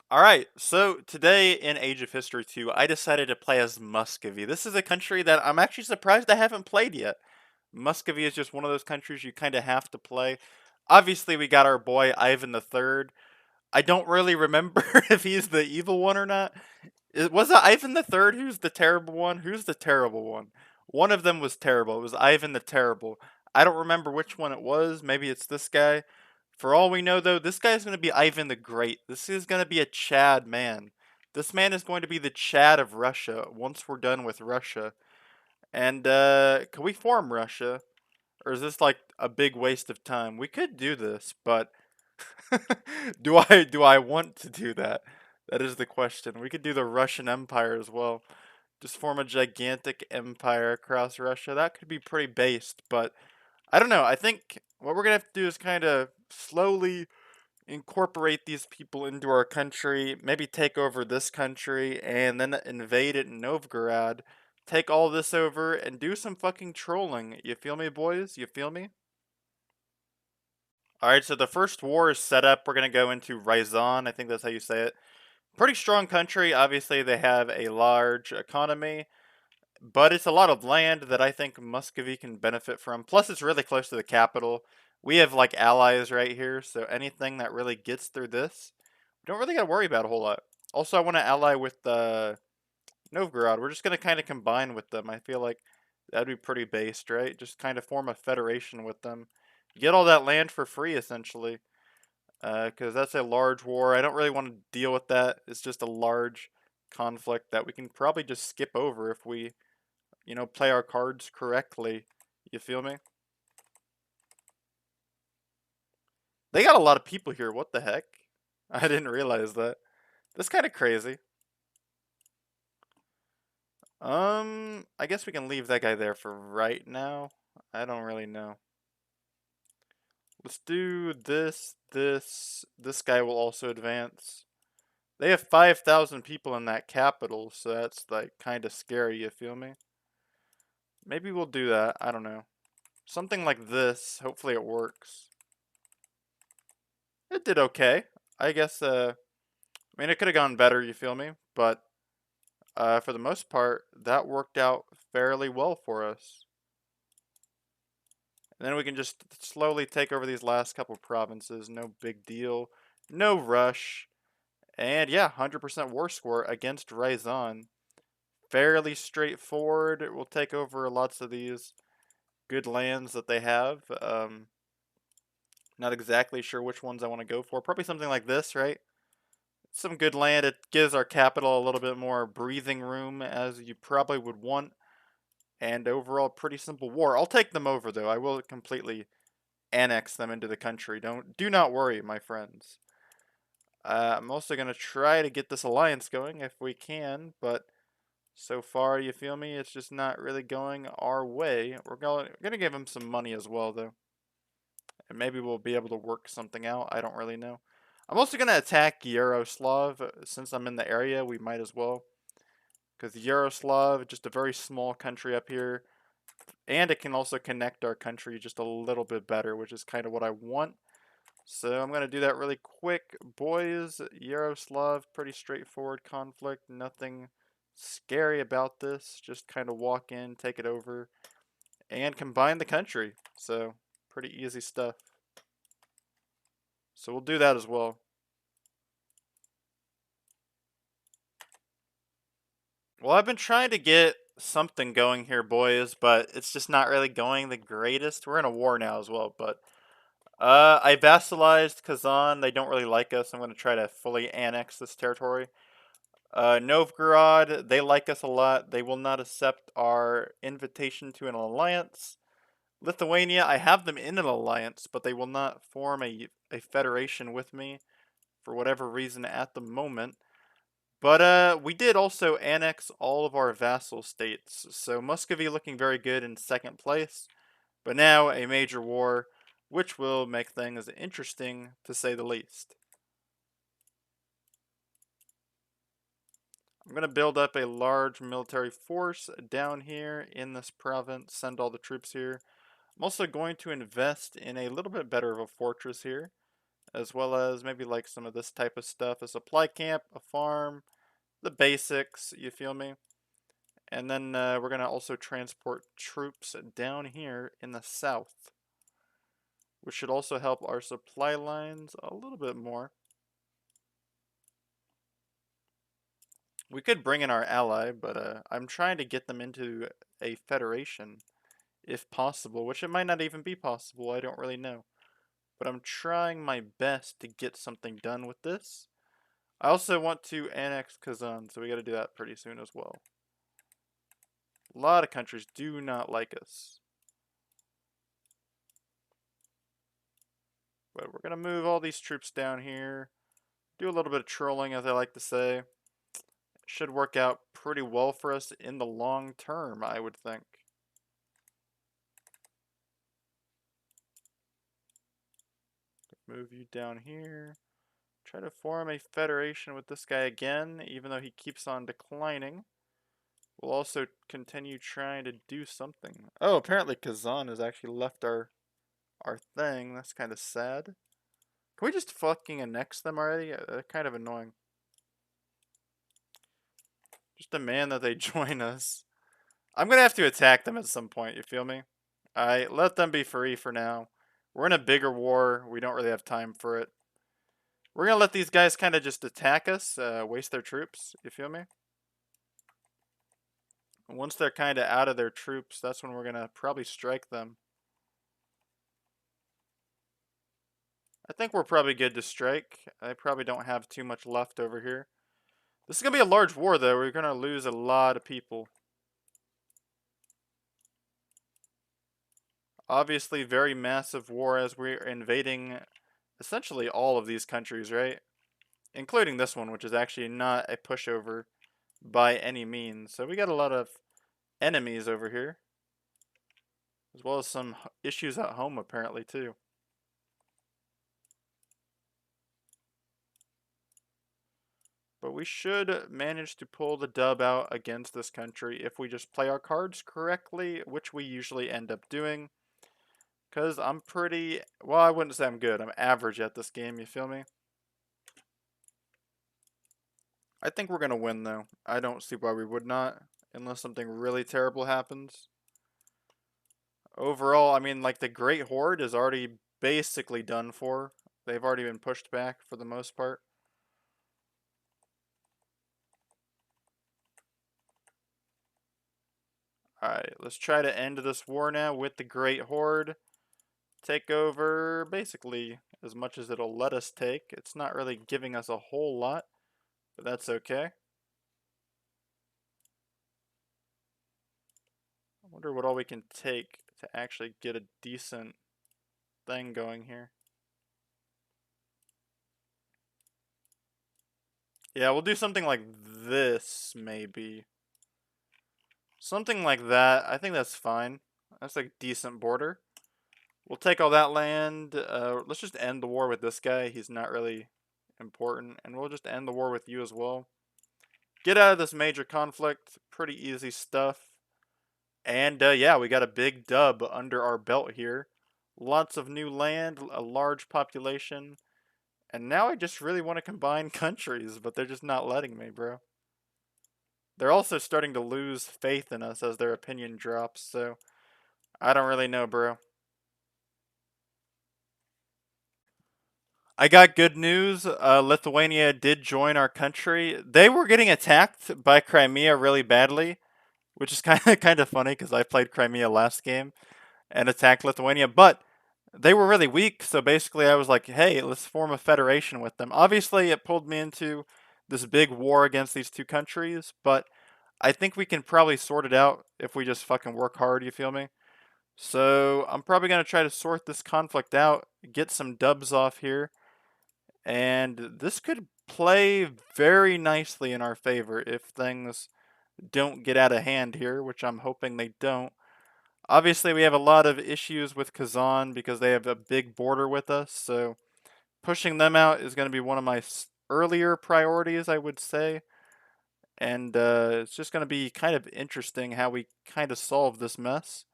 All right, so today in Age of History 2, I decided to play as Muscovy. This is a country that I'm actually surprised I haven't played yet. Muscovy is just one of those countries you kind of have to play. Obviously, we got our boy Ivan the Third. I don't really remember if he's the evil one or not. Was it Ivan the Third who's the terrible one? Who's the terrible one? One of them was terrible. It was Ivan the Terrible. I don't remember which one it was. Maybe it's this guy. For all we know, though, this guy's going to be Ivan the Great. This is going to be a Chad man. This man is going to be the Chad of Russia once we're done with Russia. And can we form Russia? Or is this like a big waste of time? We could do this, but do I want to do that? That is the question. We could do the Russian Empire as well. Just form a gigantic empire across Russia. That could be pretty based, but I don't know. I think what we're gonna have to do is kind of slowly incorporate these people into our country, maybe take over this country, and then invade it in Novgorod, take all this over, and do some fucking trolling. You feel me, boys? You feel me? Alright, so the first war is set up. We're going to go into Ryazan. I think that's how you say it. Pretty strong country. Obviously, they have a large economy, but it's a lot of land that I think Muscovy can benefit from. Plus, it's really close to the capital. We have like allies right here, so anything that really gets through this, we don't really got to worry about a whole lot. Also, I want to ally with Novgorod. We're just going to kind of combine with them. I feel like that'd be pretty based, right? Just kind of form a federation with them. Get all that land for free, essentially. Because that's a large war. I don't really want to deal with that. It's just a large conflict that we can probably just skip over if we, play our cards correctly. You feel me? They got a lot of people here. What the heck? I didn't realize that. That's kind of crazy. I guess we can leave that guy there for right now. I don't really know. Let's do this guy will also advance. They have 5,000 people in that capital, so that's like kind of scary, you feel me? Maybe we'll do that, I don't know. Something like this, hopefully it works. It did okay. I guess, I mean, it could have gone better, you feel me? But, for the most part, that worked out fairly well for us. And then we can just slowly take over these last couple provinces, no big deal. No rush. And yeah, 100% war score against Ryazan. Fairly straightforward. We'll take over lots of these good lands that they have. Not exactly sure which ones I want to go for. Probably something like this, right? Some good land. It gives our capital a little bit more breathing room, as you probably would want. And overall, pretty simple war. I'll take them over, though. I will completely annex them into the country. Do not worry, my friends. I'm also going to try to get this alliance going if we can, but so far, you feel me? It's just not really going our way. We're going to give him some money as well, though. And maybe we'll be able to work something out. I don't really know. I'm also going to attack Yaroslav. Since I'm in the area, we might as well. Because Yaroslav, just a very small country up here. And it can also connect our country just a little bit better, which is kind of what I want. So I'm going to do that really quick. Boys, Yaroslav, pretty straightforward conflict. Nothing scary about this. Just kind of walk in, take it over, and combine the country. So pretty easy stuff. So we'll do that as well. Well, I've been trying to get something going here, boys, but it's just not really going the greatest. We're in a war now as well, but I vassalized Kazan. They don't really like us. I'm going to try to fully annex this territory. Novgorod, they like us a lot. They will not accept our invitation to an alliance. Lithuania, I have them in an alliance, but they will not form a federation with me for whatever reason at the moment. But we did also annex all of our vassal states, so Muscovy looking very good in second place. But now a major war, which will make things interesting to say the least. I'm going to build up a large military force down here in this province, send all the troops here. I'm also going to invest in a little bit better of a fortress here. as well as maybe like some of this type of stuff, a supply camp, a farm, the basics, you feel me? And then we're going to also transport troops down here in the south, which should also help our supply lines a little bit more. We could bring in our ally, but I'm trying to get them into a federation, if possible, which it might not even be possible, I don't really know. But I'm trying my best to get something done with this. I also want to annex Kazan, so we gotta do that pretty soon as well. A lot of countries do not like us. But we're gonna move all these troops down here. Do a little bit of trolling, as I like to say. Should work out pretty well for us in the long term, I would think. Move you down here. Try to form a federation with this guy again, even though he keeps on declining. We'll also continue trying to do something. Oh, apparently Kazan has actually left our thing. That's kind of sad. Can we just fucking annex them already? They're kind of annoying. Just demand that they join us. I'm gonna have to attack them at some point, you feel me? Alright, let them be free for now. We're in a bigger war. We don't really have time for it. We're gonna let these guys kind of just attack us, waste their troops, you feel me? Once they're kind of out of their troops, that's when we're gonna probably strike them. I think we're probably good to strike. I probably don't have too much left over here. This is gonna be a large war, though. We're gonna lose a lot of people. Obviously, very massive war as we're invading essentially all of these countries, right? Including this one, which is actually not a pushover by any means. So we got a lot of enemies over here, as well as some issues at home, apparently, too. But we should manage to pull the dub out against this country if we just play our cards correctly, which we usually end up doing. Because I'm pretty, well, I wouldn't say I'm good. I'm average at this game, you feel me? I think we're going to win, though. I don't see why we would not, unless something really terrible happens. Overall, I mean, like, the Great Horde is already basically done for. They've already been pushed back for the most part. Alright, let's try to end this war now with the Great Horde. Take over basically as much as it'll let us take. It's not really giving us a whole lot, but that's okay. I wonder what all we can take to actually get a decent thing going here. Yeah, we'll do something like this, maybe. Something like that. I think that's fine. That's like a decent border. We'll take all that land. Let's just end the war with this guy. He's not really important. And we'll just end the war with you as well. Get out of this major conflict. Pretty easy stuff. And yeah, we got a big dub under our belt here. Lots of new land, a large population. And now I just really want to combine countries, but they're just not letting me, bro. They're also starting to lose faith in us as their opinion drops, so I don't really know, bro. I got good news. Lithuania did join our country. They were getting attacked by Crimea really badly, which is kind of funny because I played Crimea last game and attacked Lithuania, but they were really weak. So basically, I was like, "Hey, let's form a federation with them." Obviously, it pulled me into this big war against these two countries, but I think we can probably sort it out if we just fucking work hard. You feel me? So I'm probably gonna try to sort this conflict out, get some dubs off here. And this could play very nicely in our favor if things don't get out of hand here, which I'm hoping they don't. Obviously, we have a lot of issues with Kazan because they have a big border with us, so pushing them out is going to be one of my earlier priorities, I would say. And it's just going to be kind of interesting how we kind of solve this mess.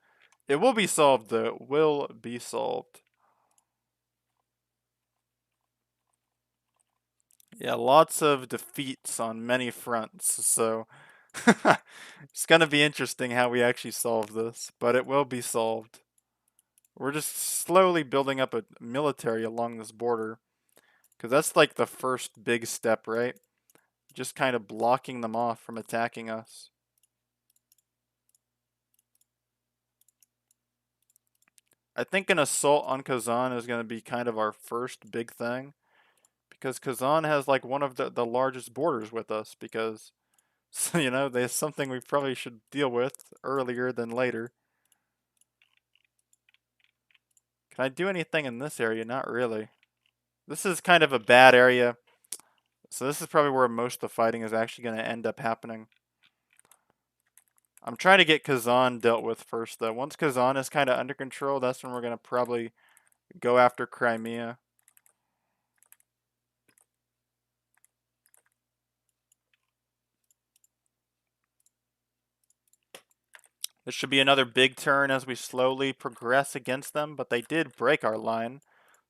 It will be solved, though. It will be solved. Yeah, lots of defeats on many fronts, so it's gonna be interesting how we actually solve this, but it will be solved. We're just slowly building up a military along this border, because that's like the first big step, right? Just kind of blocking them off from attacking us. I think an assault on Kazan is going to be kind of our first big thing, because Kazan has like one of the largest borders with us, because, so, there's something we probably should deal with earlier than later. Can I do anything in this area? Not really. This is kind of a bad area, so this is probably where most of the fighting is actually going to end up happening. I'm trying to get Kazan dealt with first, though. Once Kazan is kind of under control, that's when we're going to probably go after Crimea. This should be another big turn as we slowly progress against them, but they did break our line.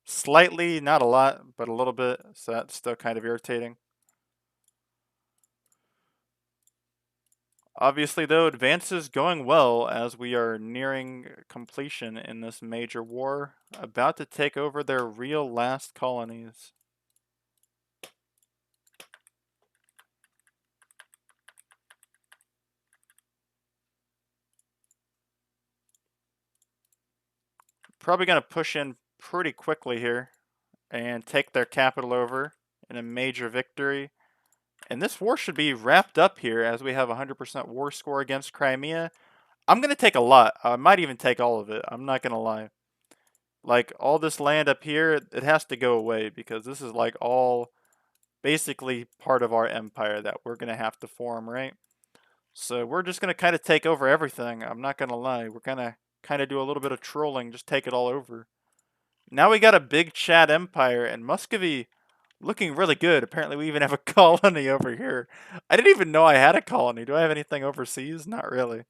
Slightly, not a lot, but a little bit, so that's still kind of irritating. Obviously, though, advance is going well as we are nearing completion in this major war, about to take over their real last colonies. Probably going to push in pretty quickly here and take their capital over in a major victory. And this war should be wrapped up here as we have a 100% war score against Crimea. I'm going to take a lot. I might even take all of it. I'm not going to lie. Like, all this land up here, it has to go away because this is like all basically part of our empire that we're going to have to form, right? So we're just going to kind of take over everything. I'm not going to lie. We're going to kind of do a little bit of trolling, just take it all over. Now we got a big Chad empire, and Muscovy looking really good. Apparently we even have a colony over here. I didn't even know I had a colony. Do I have anything overseas? Not really.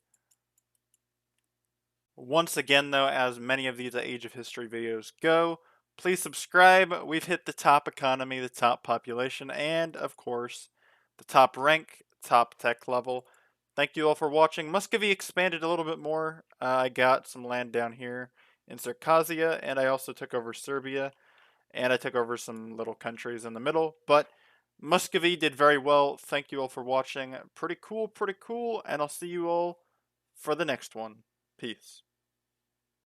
Once again, though, as many of these Age of History videos go, please subscribe. We've hit the top economy, the top population, and, of course, the top rank, top tech level. Thank you all for watching. Muscovy expanded a little bit more. I got some land down here in Circassia, and I also took over Serbia, and I took over some little countries in the middle, but Muscovy did very well. Thank you all for watching. Pretty cool, and I'll see you all for the next one. Peace.